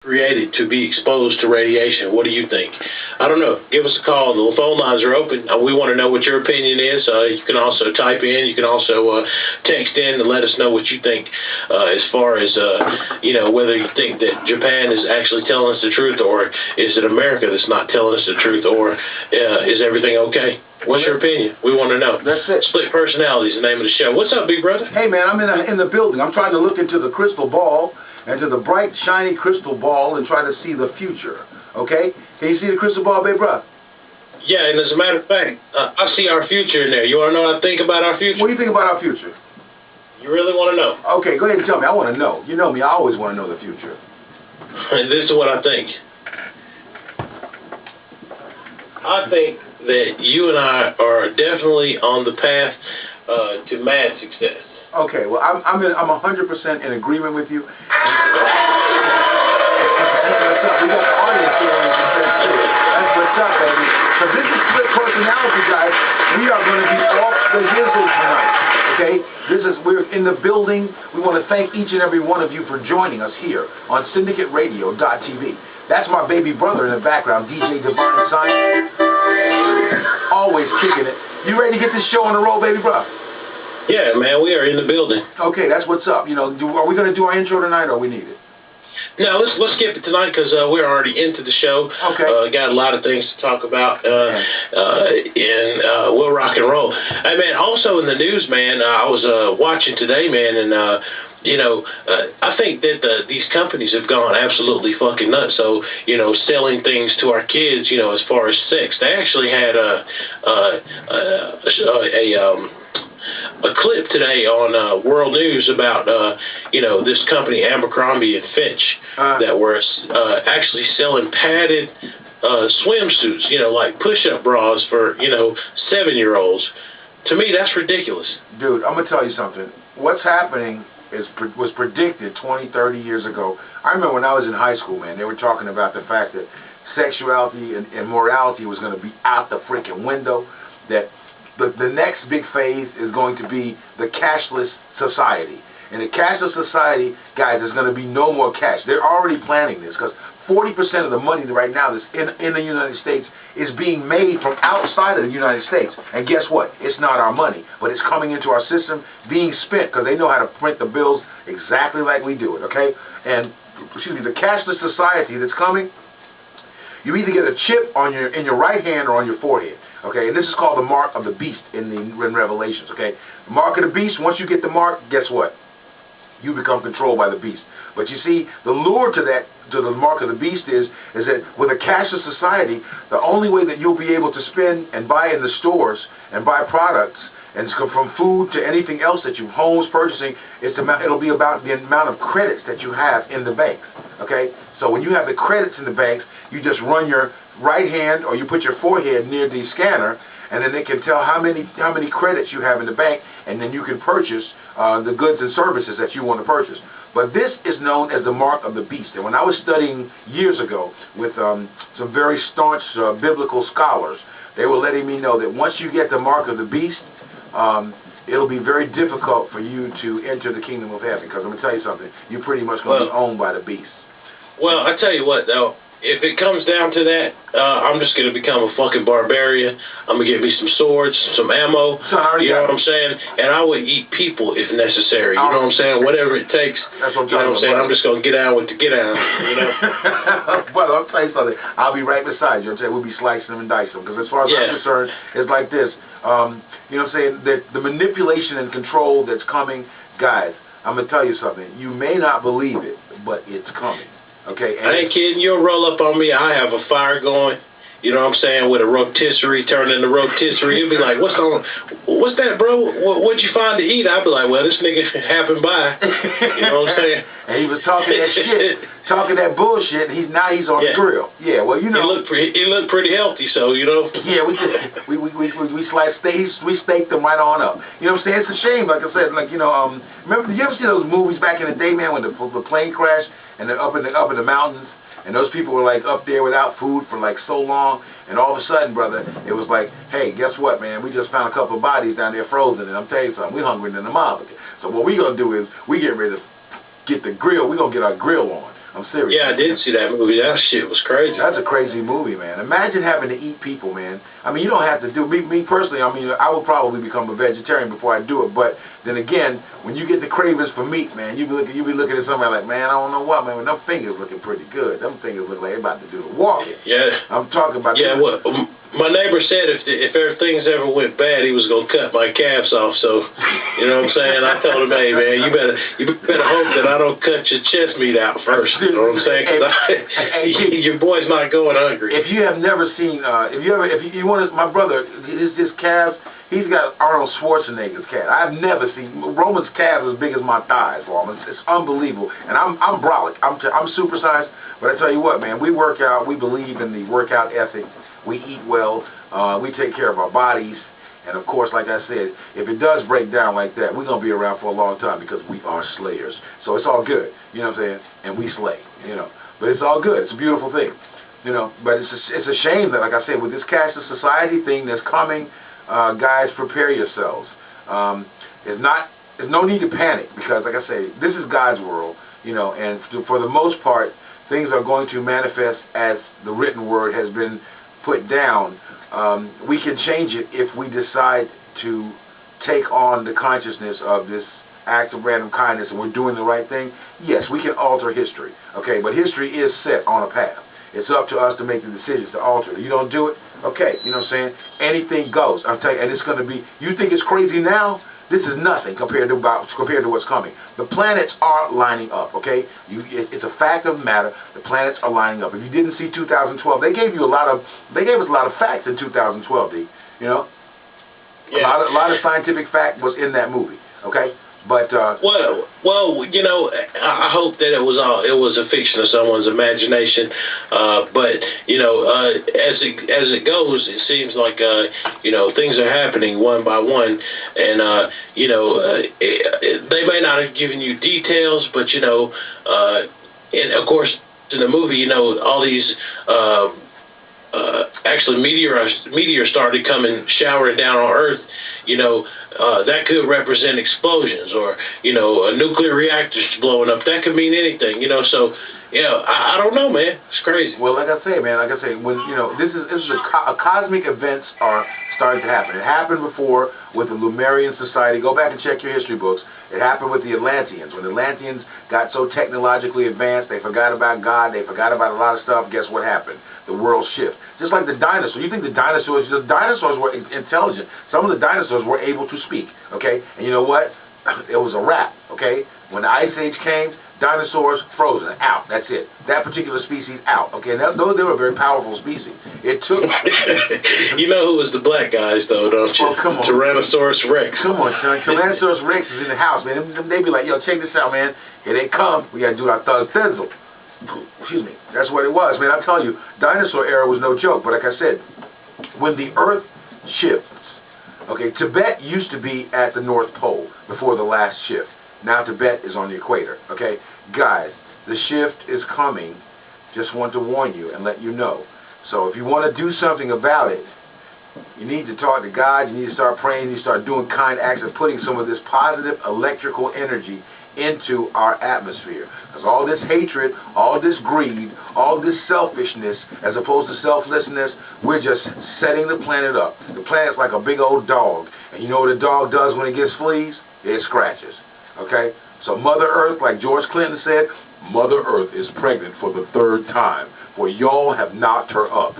created to be exposed to radiation. What do you think? I don't know. Give us a call. The phone lines are open. We want to know what your opinion is. You can also type in. You can also text in to let us know what you think as far as, whether you think that Japan is actually telling us the truth, or is it America that's not telling us the truth, or is everything okay? What's your opinion? We want to know. That's it. Split Personality is the name of the show. What's up, big brother? Hey, man, I'm in the building. I'm trying to look into the crystal ball, and to the bright, shiny crystal ball, and try to see the future. Okay? Can you see the crystal ball, big brother? Yeah, and as a matter of fact, I see our future in there. You want to know what I think about our future? What do you think about our future? You really want to know? Okay, go ahead and tell me. I want to know. You know me. I always want to know the future. And this is what I think. I think that you and I are definitely on the path to mad success. Okay, well, I'm 100% in agreement with you. That's what's up. We got the audience here on the success too. That's what's up, baby. So this is Split Personality, guys. We are going to be off the hizzle tonight. Okay? We're in the building. We want to thank each and every one of you for joining us here on syndicateradio.tv. That's my baby brother in the background, DJ Divine Science. Always kicking it. You ready to get this show on the road, baby bro? Yeah, man, we are in the building. Okay, that's what's up. Are we going to do our intro tonight, or we need it? No, let's skip it tonight because we're already into the show. Okay. Got a lot of things to talk about, and we'll rock and roll. Hey, man, also in the news, man, I was watching today, man, and I think that these companies have gone absolutely fucking nuts. So, selling things to our kids, as far as sex. They actually had a clip today on World News about, this company, Abercrombie and Fitch, that were actually selling padded swimsuits, like push-up bras for, 7-year-olds. To me, that's ridiculous. Dude, I'm going to tell you something. What's happening was predicted 20, 30 years ago. I remember when I was in high school, man, they were talking about the fact that sexuality and morality was going to be out the freaking window, that the next big phase is going to be the cashless society. In a cashless society, guys, there's going to be no more cash. They're already planning this because 40% of the money right now that's in the United States is being made from outside of the United States. And guess what? It's not our money, but it's coming into our system, being spent, because they know how to print the bills exactly like we do it, okay? And, the cashless society that's coming, you either get a chip in your right hand or on your forehead, okay? And this is called the mark of the beast in Revelations, okay? The mark of the beast, once you get the mark, guess what? You become controlled by the beast. But you see, the lure to the mark of the beast is that with a cashless society, the only way that you'll be able to spend and buy in the stores and buy products, and from food to anything else that you homes purchasing, it'll be about the amount of credits that you have in the bank. Okay? So when you have the credits in the banks, you just run your right hand or you put your forehead near the scanner, and then they can tell how many credits you have in the bank, and then you can purchase the goods and services that you want to purchase. But this is known as the mark of the beast. And when I was studying years ago with some very staunch biblical scholars, they were letting me know that once you get the mark of the beast, it'll be very difficult for you to enter the kingdom of heaven. Because I'm going to tell you something, you're pretty much going to be owned by the beast. Well, I tell you what, though. If it comes down to that, I'm just going to become a fucking barbarian. I'm going to get me some swords, some ammo, you know what I'm saying? And I would eat people if necessary, you know what I'm saying? Whatever it takes, that's what you know what I'm saying? I'm just going to get out with the get out, Well, I'll tell you something. I'll be right beside you. We'll be slicing them and dicing them. Because as far as I'm concerned, it's like this. You know what I'm saying? The manipulation and control that's coming, guys, I'm going to tell you something. You may not believe it, but it's coming. Okay, I ain't kidding. You'll roll up on me. I have a fire going. You know what I'm saying? With a rotisserie, turn into rotisserie. You'll be like, what's that, bro? What'd you find to eat? I'll be like, well, this nigga happened by. You know what I'm saying? And he was talking that shit, talking that bullshit, and now he's on the grill. Yeah, well, you know. He looked pretty healthy, so, you know. Yeah, we staked him right on up. You know what I'm saying? It's a shame, like I said, remember, you ever see those movies back in the day, man, when the plane crashed and they're up in the mountains? And those people were like up there without food for like so long, and all of a sudden, brother, it was like, hey, guess what, man? We just found a couple of bodies down there frozen, and I'm telling you something, we're hungry than the mob. So what we're gonna do is we get ready to get the grill. We're gonna get our grill on. I'm serious. Yeah, I did see that movie. That shit was crazy. That's a crazy movie, man. Imagine having to eat people, man. I mean, you don't have to do me personally. I mean, I would probably become a vegetarian before I do it. But then again, when you get the cravings for meat, man, you be looking at somebody like, man, I don't know what, man. When them fingers looking pretty good. Them fingers look like they about to do the walking. Yeah. I'm talking about. Yeah. Well, my neighbor said if everything's ever went bad, he was gonna cut my calves off. So, you know what I'm saying? I told him, hey man, you better hope that I don't cut your chest meat out first. You know what I'm saying? Because your boy's not going hungry. If you have never seen, if you want to, my brother, his calves. He's got Arnold Schwarzenegger's calf. I've never seen Roman's calves as big as my thighs for him. It's unbelievable. And I'm brolic. I'm supersized. But I tell you what, man, we work out. We believe in the workout ethic. We eat well. We take care of our bodies. And of course, like I said, if it does break down like that, we're gonna be around for a long time because we are slayers. So it's all good. You know what I'm saying? And we slay. You know. But it's all good. It's a beautiful thing. You know. But it's a shame that, like I said, with this cashless society thing that's coming. Guys, prepare yourselves. There's no need to panic because, like I say, this is God's world, you know, and for the most part, things are going to manifest as the written word has been put down. We can change it if we decide to take on the consciousness of this act of random kindness and we're doing the right thing. Yes, we can alter history, okay, but history is set on a path. It's up to us to make the decisions to alter it. You don't do it, okay, you know what I'm saying? Anything goes. I'm telling you, and it's going to be, you think it's crazy now? This is nothing compared to what's coming. The planets are lining up, okay? It's a fact of the matter. The planets are lining up. If you didn't see 2012, they gave us a lot of facts in 2012, D. You know? Yeah. A lot of scientific fact was in that movie, okay? But well, you know, I hope that it was a fiction of someone's imagination. But you know, as it goes, it seems like you know, things are happening one by one, and you know, they may not have given you details, but you know, and of course, in the movie, you know, all these. Actually, meteors started coming, showering down on Earth. You know, that could represent explosions, or you know, nuclear reactors blowing up. That could mean anything. You know, so yeah, I don't know, man. It's crazy. Well, like I say, man, when you know, this is a cosmic events are starting to happen. It happened before with the Lemurian society. Go back and check your history books. It happened with the Atlanteans. When the Atlanteans got so technologically advanced, they forgot about God, they forgot about a lot of stuff. Guess what happened? The world shift. Just like the dinosaurs. You think the dinosaurs were intelligent. Some of the dinosaurs were able to speak, okay? And you know what? It was a wrap, okay? When the Ice Age came, dinosaurs frozen, out. That's it. That particular species out, okay? Now, they were a very powerful species. It took... You know who was the black guys, though, don't you? Oh, come on. Tyrannosaurus Rex. Come on, son. Tyrannosaurus Rex is in the house, man. They be like, yo, check this out, man. Here they come. We got to do our thug thizzle. Excuse me. That's what it was, man. I'm telling you, dinosaur era was no joke. But like I said, when the Earth shifts, okay, Tibet used to be at the North Pole before the last shift. Now Tibet is on the equator, okay? Guys, the shift is coming. Just want to warn you and let you know. So if you want to do something about it, you need to talk to God. You need to start praying. You need to start doing kind acts and putting some of this positive electrical energy into our atmosphere. Because all this hatred, all this greed, all this selfishness, as opposed to selflessness, we're just setting the planet up. The planet's like a big old dog. And you know what a dog does when it gets fleas? It scratches. Okay? So Mother Earth, like George Clinton said, Mother Earth is pregnant for the third time, for y'all have knocked her up.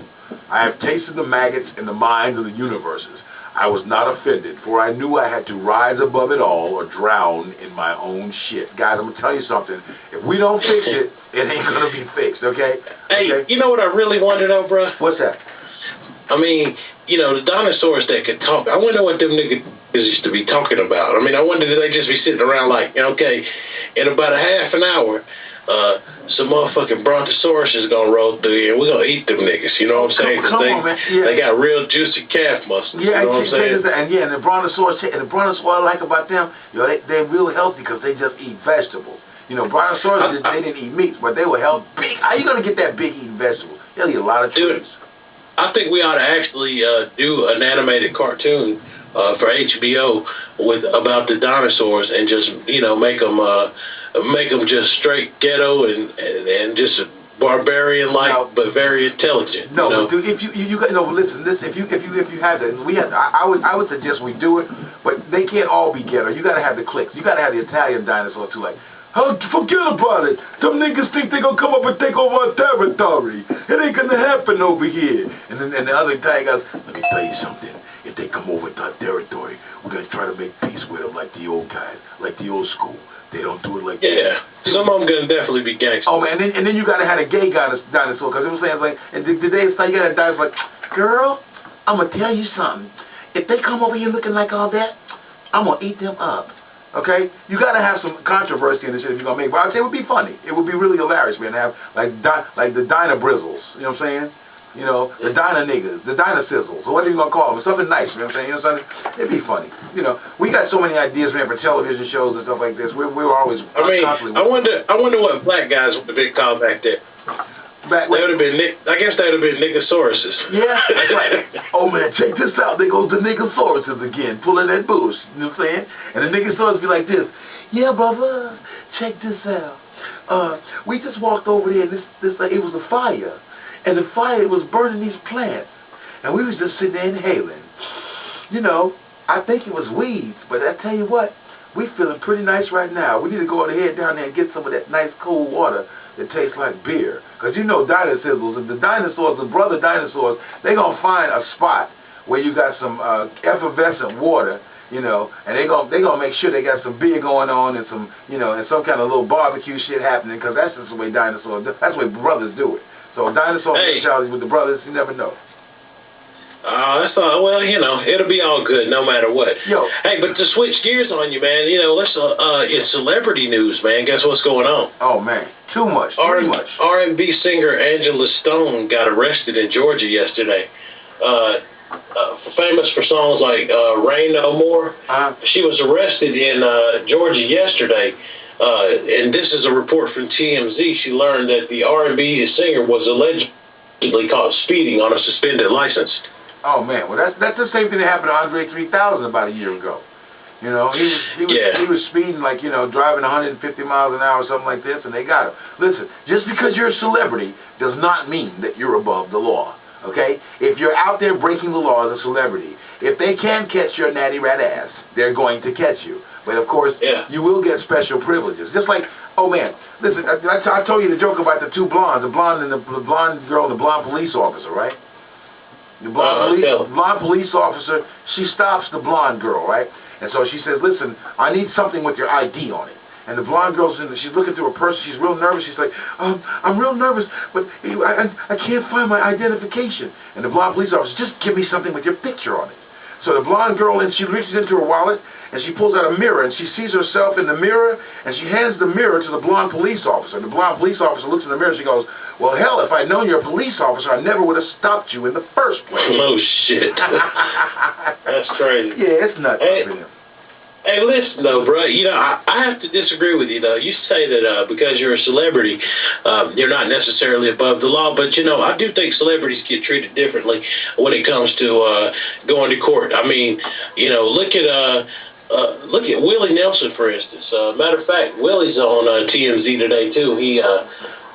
I have tasted the maggots in the minds of the universes. I was not offended, for I knew I had to rise above it all or drown in my own shit. Guys, I'm going to tell you something. If we don't fix it, it ain't going to be fixed, okay? Hey, okay? You know what I really want to know, bro? What's that? I mean, you know, the dinosaurs that could talk, I wonder what them niggas used to be talking about. I mean, I wonder did they just be sitting around like, okay, in about a half an hour, some motherfucking brontosaurus is going to roll through here, and we're going to eat them niggas, you know what I'm saying? Come on, man. Yeah. They got real juicy calf muscles, yeah, you know what I'm saying? And the brontosaurus, what I like about them, you know, they're real healthy because they just eat vegetables. You know, brontosaurus, they didn't eat meats, but they were healthy. How you going to get that big eating vegetables? They'll eat a lot of trees. I think we ought to actually do an animated cartoon for HBO about the dinosaurs and just, you know, make them make them just straight ghetto and just barbarian-like, but very intelligent. No, you know? dude, if you no, listen, if you had that, I would suggest we do it, but they can't all be ghetto. You gotta have the cliques. You gotta have the Italian dinosaur too, like. Oh, forget about it. Them niggas think they gonna come up and take over our territory. It ain't gonna happen over here. And then the other Italian goes, let me tell you something. If they come over to our territory, we're gonna try to make peace with them like the old guys, like the old school. They don't do it like that. Yeah, some of them gonna definitely be gangsters. Oh man, and then you gotta have a gay dinosaur, because it was saying like, and today it's like you got a dinosaur like, girl, I'm gonna tell you something. If they come over here looking like all that, I'm gonna eat them up. Okay, you gotta have some controversy in this shit if you're gonna make. But I'd say it would be funny. It would be really hilarious, man. To have like the Dinah Brizzles. You know what I'm saying? You know, the Dinah niggas, the Dinah Sizzles, or whatever you gonna call them. Something nice. You know what I'm saying? You know something? It'd be funny. You know, we got so many ideas, man, for television shows and stuff like this. We were always. I wonder what black guys would have been called back there. They would have been I guess they would have been Niggosauruses. Yeah, that's right. Oh man, check this out. There goes the Niggosauruses again, pulling that bush. You know what I'm saying? And the Niggosauruses be like this. Yeah, brother, check this out. We just walked over there, and it was a fire, and the fire was burning these plants, and we was just sitting there inhaling. You know, I think it was weeds, but I tell you what, we feeling pretty nice right now. We need to go ahead down there and get some of that nice cold water that tastes like beer. Because you know dinosaurs, the dinosaurs, the brother dinosaurs, they're going to find a spot where you got some effervescent water, you know, and they're gonna make sure they got some beer going on and some, you know, and some kind of little barbecue shit happening, because that's just the way dinosaurs, that's the way brothers do it. So dinosaur mentality with the brothers, you never know. That's all. Well, you know, it'll be all good no matter what. Yo. Hey, but to switch gears on you, man, you know, let's it's celebrity news, man. Guess what's going on? Oh man, too much. R&B singer Angela Stone got arrested in Georgia yesterday. Famous for songs like "Rain No More." She was arrested in Georgia yesterday. And this is a report from TMZ. She learned that the R&B singer was allegedly caught speeding on a suspended license. Oh man, well that's the same thing that happened to Andre 3000 about a year ago. You know, he was speeding, like, you know, driving 150 miles an hour or something like this, and they got him. Listen, just because you're a celebrity does not mean that you're above the law. Okay? If you're out there breaking the law as a celebrity, if they can catch your natty rat ass, they're going to catch you. But of course, you will get special privileges. Just like, oh man, listen, I told you the joke about the two blondes, the blonde girl and the blonde police officer, right? The blonde police officer, she stops the blonde girl, right? And so she says, listen, I need something with your ID on it. And the blonde girl's she's looking through her purse, she's real nervous, she's like, I'm real nervous, but I can't find my identification. And the blonde police officer, just give me something with your picture on it. So the blonde girl, and she reaches into her wallet, and she pulls out a mirror, and she sees herself in the mirror, and she hands the mirror to the blonde police officer. And the blonde police officer looks in the mirror, and she goes, well, hell, if I'd known you're a police officer, I never would have stopped you in the first place. Oh, shit. That's crazy. Yeah, it's nuts. Hey, listen, though, bro, you know, I have to disagree with you, though. You say that because you're a celebrity, you're not necessarily above the law, but, you know, I do think celebrities get treated differently when it comes to going to court. I mean, you know, look at Willie Nelson, for instance. Matter of fact, Willie's on TMZ today, too.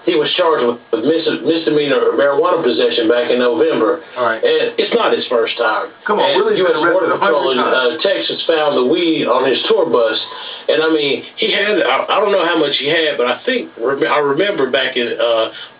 He was charged with misdemeanor marijuana possession back in November. All right. And it's not his first time. Come on, Willie's been arrested 100 times. Texas found the weed on his tour bus. And, I mean, he had, I don't know how much he had, but I remember back in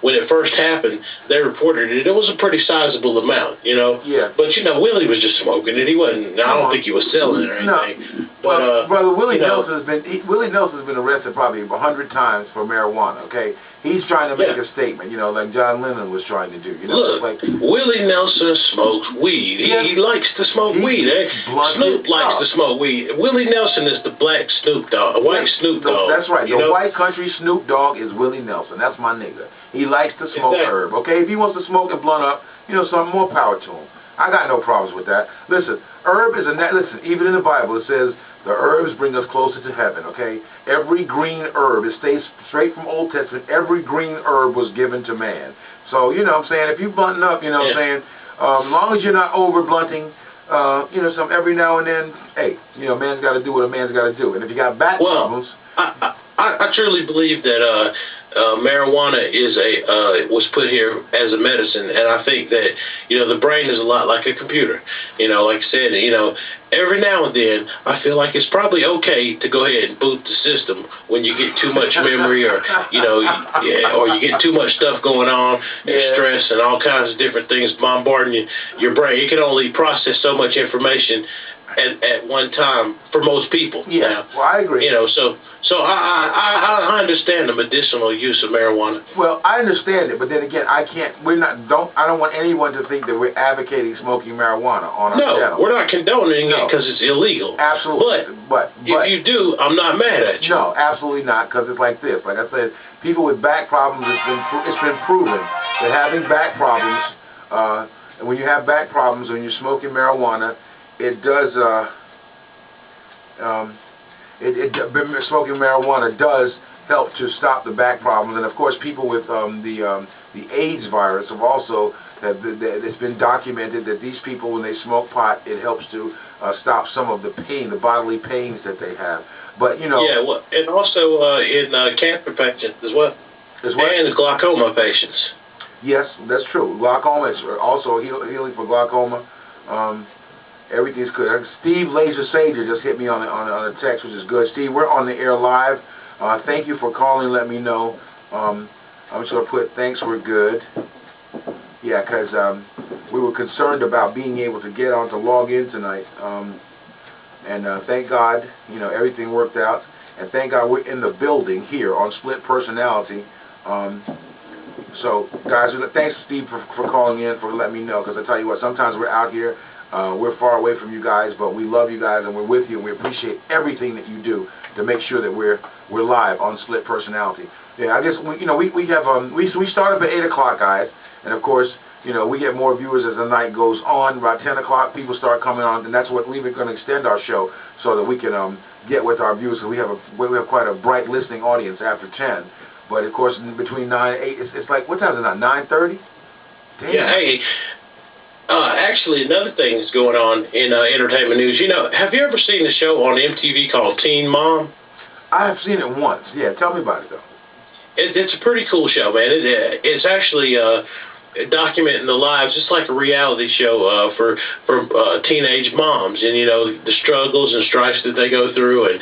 when it first happened, they reported it. It was a pretty sizable amount, you know. Yeah. But, you know, Willie was just smoking it. He wasn't, I don't think he was selling it or anything. No. But, brother, Willie Nelson's been arrested probably 100 times for marijuana, okay? He's trying to make a statement, you know, like John Lennon was trying to do. You know, look, like, Willie Nelson smokes weed. He likes to smoke weed. Snoop likes to smoke weed. Willie Nelson is the black Snoop Dogg, white Snoop Dogg. That's right. The white country Snoop Dogg is Willie Nelson. That's my nigga. He likes to smoke herb. Okay, if he wants to smoke and blunt up, you know, some more power to him. I got no problems with that. Listen, herb is listen, even in the Bible it says the herbs bring us closer to heaven, okay? Every green herb, it stays straight from Old Testament, every green herb was given to man. So, you know what I'm saying, if you blunting up, you know what I'm saying, as long as you're not over blunting, you know, every now and then, hey, you know, man's got to do what a man's got to do. And if you got back problems... I truly believe that marijuana is was put here as a medicine, and I think that the brain is a lot like a computer. Like I said, every now and then I feel like it's probably okay to go ahead and boot the system when you get too much memory, or or you get too much stuff going on, and stress and all kinds of different things bombarding your brain. It can only process so much information at one time for most people. Yeah, well, I agree. So I understand the medicinal use of marijuana. Well, I understand it, but then again, I don't want anyone to think that we're advocating smoking marijuana on our channel. No, we're not condoning it because it's illegal. Absolutely. But if you do, I'm not mad at you. No, absolutely not, because it's like this. Like I said, people with back problems, it's been proven that having back problems, and when you have back problems when you're smoking marijuana, it does. Smoking marijuana does help to stop the back problems, and of course, people with the AIDS virus have also. It's been documented that these people, when they smoke pot, it helps to stop some of the pain, the bodily pains that they have. But Yeah, well, and also in cancer patients as well. And glaucoma patients. Yes, that's true. Glaucoma is also healing for glaucoma. Everything's good. Steve Laser Sager just hit me on a text, which is good. Steve, we're on the air live. Thank you for calling. Let me know. I'm just going to put thanks. We're good. Yeah, because we were concerned about being able to get on to log in tonight. And thank God, everything worked out. And thank God we're in the building here on Split Personality. So, guys, thanks, Steve, for calling in, for letting me know. Because I tell you what, sometimes we're out here. We're far away from you guys, but we love you guys and we're with you, and we appreciate everything that you do to make sure that we're live on Split Personality. Yeah, I guess we start up at 8 o'clock, guys, and of course we get more viewers as the night goes on. About 10 o'clock, people start coming on, and that's what we're going to extend our show so that we can get with our viewers. So we have quite a bright listening audience after 10. But of course, between 9 and 8, it's like, what time is it now? 9:30. Yeah. Hey. Actually, another thing that's going on in entertainment news, have you ever seen the show on MTV called Teen Mom? I have seen it once. Yeah, tell me about it, though. It's a pretty cool show, man. It's actually documenting the lives, just like a reality show for teenage moms, and the struggles and strifes that they go through, and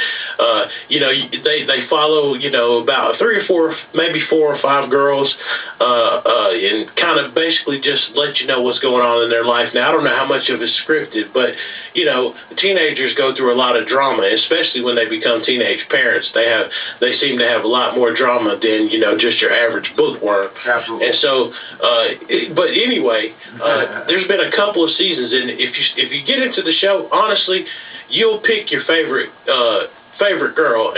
they follow about 3 or 4, maybe 4 or 5 girls, and kind of basically just let you know what's going on in their life. Now, I don't know how much of it's scripted, but teenagers go through a lot of drama, especially when they become teenage parents. They seem to have a lot more drama than just your average bookworm. Absolutely. And so but anyway, there's been a couple of seasons, and if you get into the show, honestly, you'll pick your favorite girl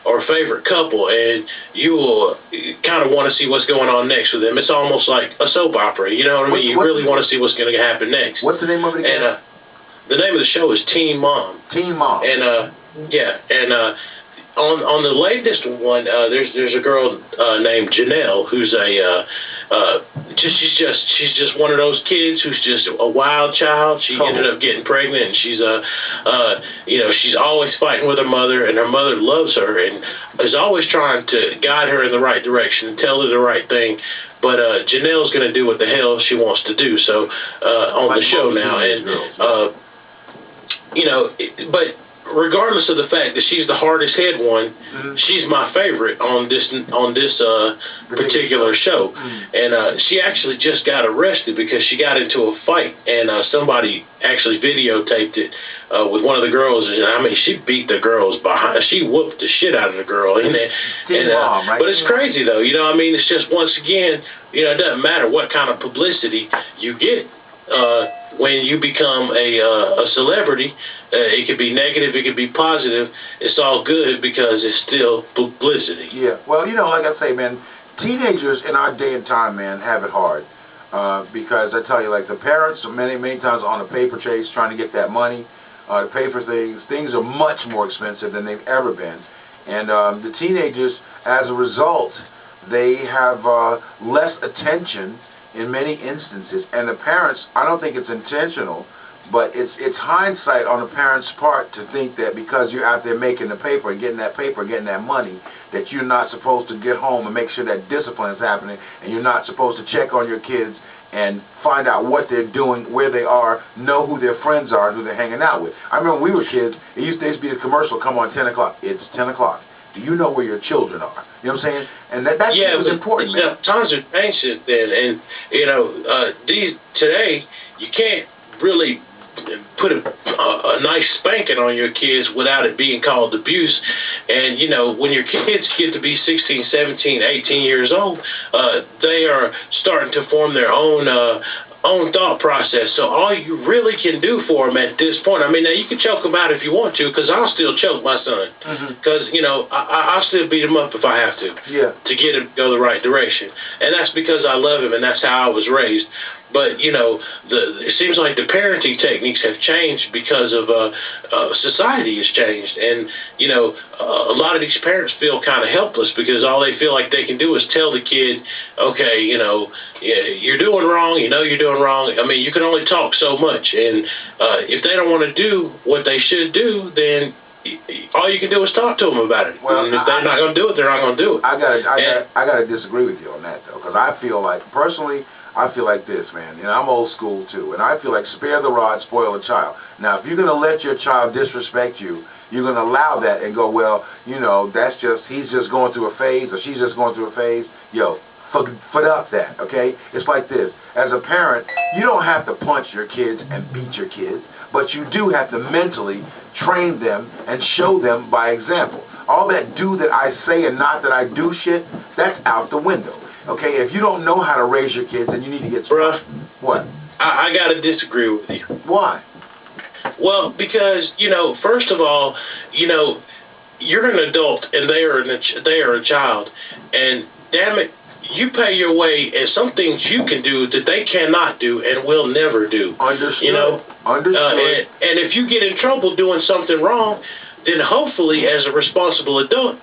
or favorite couple, and you will kind of want to see what's going on next with them. It's almost like a soap opera. You know what I mean? You really want to see what's going to happen next. What's the name of it again? And the name of the show is Teen Mom. Teen Mom. And on the latest one, there's a girl named Janelle who's she's just one of those kids who's just a wild child. She ended up getting pregnant, and she's she's always fighting with her mother, and her mother loves her and is always trying to guide her in the right direction and tell her the right thing. But Janelle's going to do what the hell she wants to do. So on the show now, and but regardless of the fact that she's the hardest hit one, she's my favorite on this particular show. And she actually just got arrested because she got into a fight, and somebody actually videotaped it with one of the girls. And I mean, she beat the girls behind. She whooped the shit out of the girl. But it's crazy though. I mean, it's just, once again, it doesn't matter what kind of publicity you get. When you become a celebrity, it could be negative, it could be positive. It's all good because it's still publicity. Yeah. Well, like I say, man, teenagers in our day and time, man, have it hard. Because I tell you, like, the parents are many times on a paper chase trying to get that money to pay for things. Things are much more expensive than they've ever been. And the teenagers, as a result, they have less attention in many instances, and the parents, I don't think it's intentional, But it's hindsight on the parent's part to think that because you're out there making the paper and getting that money, that you're not supposed to get home and make sure that discipline is happening, and you're not supposed to check on your kids and find out what they're doing, where they are, know who their friends are, and who they're hanging out with. I remember when we were kids, there used to be a commercial come on 10 o'clock. It's 10 o'clock. Do you know where your children are? You know what I'm saying? And that was important, man. Times have changed since then, and today you can't really put a nice spanking on your kids without it being called abuse. And when your kids get to be 16, 17, 18 years old, they are starting to form their own thought process. So all you really can do for them at this point, now you can choke them out if you want to, because I'll still choke my son, because I'll still beat him up if I have to, to get him to go the right direction. And that's because I love him, and that's how I was raised. But it seems like the parenting techniques have changed because of society has changed, and a lot of these parents feel kind of helpless because all they feel like they can do is tell the kid, okay, you're doing wrong, you're doing wrong. You can only talk so much, and if they don't want to do what they should do, then all you can do is talk to them about it. Well, and if they're not going to do it, they're not going to do it. I gotta disagree with you on that though, because I feel like personally. I feel like this, man. I'm old school too, and I feel like spare the rod, spoil the child. Now, if you're going to let your child disrespect you, you're going to allow that and go, well, he's just going through a phase, or she's just going through a phase. Foot up that, okay? It's like this. As a parent, you don't have to punch your kids and beat your kids, but you do have to mentally train them and show them by example. All that do that I say and not that I do shit, that's out the window. Okay, if you don't know how to raise your kids, then you need to get... Bruh. What? I got to disagree with you. Why? Well, because, first of all, you're an adult and they are a child. And, damn it, you pay your way, and some things you can do that they cannot do and will never do. Understood. Understood. And if you get in trouble doing something wrong, then hopefully, as a responsible adult,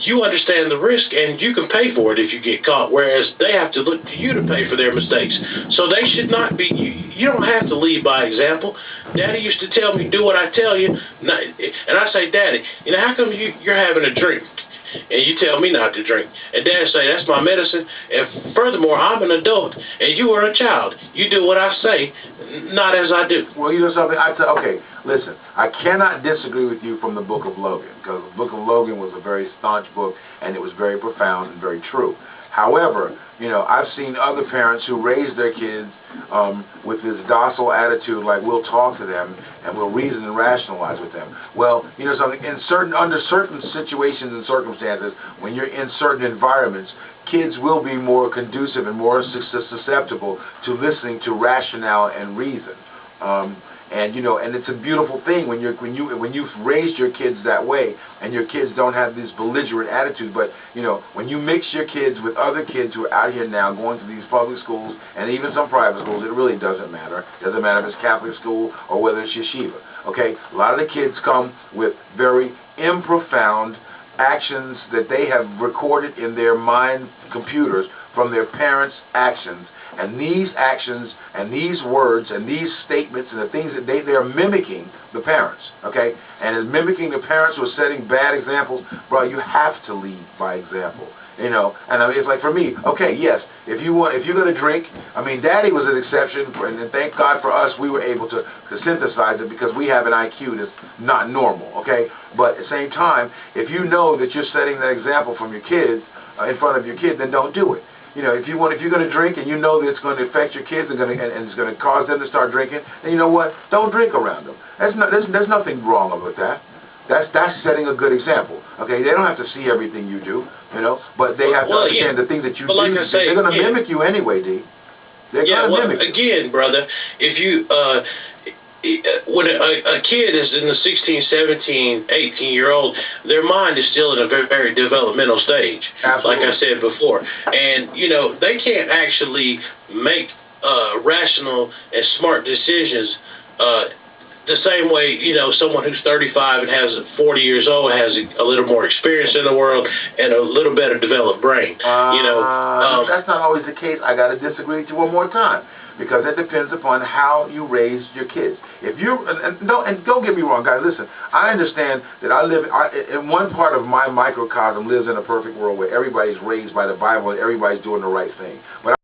you understand the risk and you can pay for it if you get caught, whereas they have to look to you to pay for their mistakes. So they should not be, you don't have to lead by example. Daddy used to tell me, do what I tell you. And I say, Daddy, how come you're having a drink? And you tell me not to drink. And Dad say, that's my medicine. And furthermore, I'm an adult, and you are a child. You do what I say, not as I do. Well, you know something? Okay, listen, I cannot disagree with you from the Book of Logan, because the Book of Logan was a very staunch book, and it was very profound and very true. However, I've seen other parents who raise their kids with this docile attitude, like we'll talk to them and we'll reason and rationalize with them. Well, something, under certain situations and circumstances, when you're in certain environments, kids will be more conducive and more susceptible to listening to rationale and reason. And it's a beautiful thing when you've raised your kids that way, and your kids don't have this belligerent attitude. But when you mix your kids with other kids who are out here now going to these public schools and even some private schools, it really doesn't matter. It doesn't matter if it's Catholic school or whether it's yeshiva. Okay, a lot of the kids come with very improfound actions that they have recorded in their mind computers from their parents' actions. And these actions and these words and these statements and the things that they're mimicking the parents, okay? And in mimicking the parents who are setting bad examples, bro, you have to lead by example, And it's like for me, okay, yes, if you're going to drink, Daddy was an exception, and thank God for us, we were able to synthesize it because we have an IQ that's not normal, okay? But at the same time, if you know that you're setting that example from your kids, in front of your kids, then don't do it. If you're going to drink and you know that it's going to affect your kids and it's going to cause them to start drinking, then you know what? Don't drink around them. There's nothing wrong about that. That's setting a good example. Okay, they don't have to see everything you do, but they have to understand the things that you do. Like I say, they're going to mimic you anyway, D. They're going to mimic you. Again, brother, if you when a kid is in the 16, 17, 18-year-old, their mind is still in a very, very developmental stage, Absolutely. like I said before. And, they can't actually make rational and smart decisions the same way, you know, someone who's 35 and has 40 years old has a little more experience in the world and a little better developed brain. You know, that's not always the case. I got to disagree with you one more time, because it depends upon how you raise your kids. If you and don't get me wrong, guys. Listen, I understand that I live in one part of my microcosm lives in a perfect world where everybody's raised by the Bible and everybody's doing the right thing. But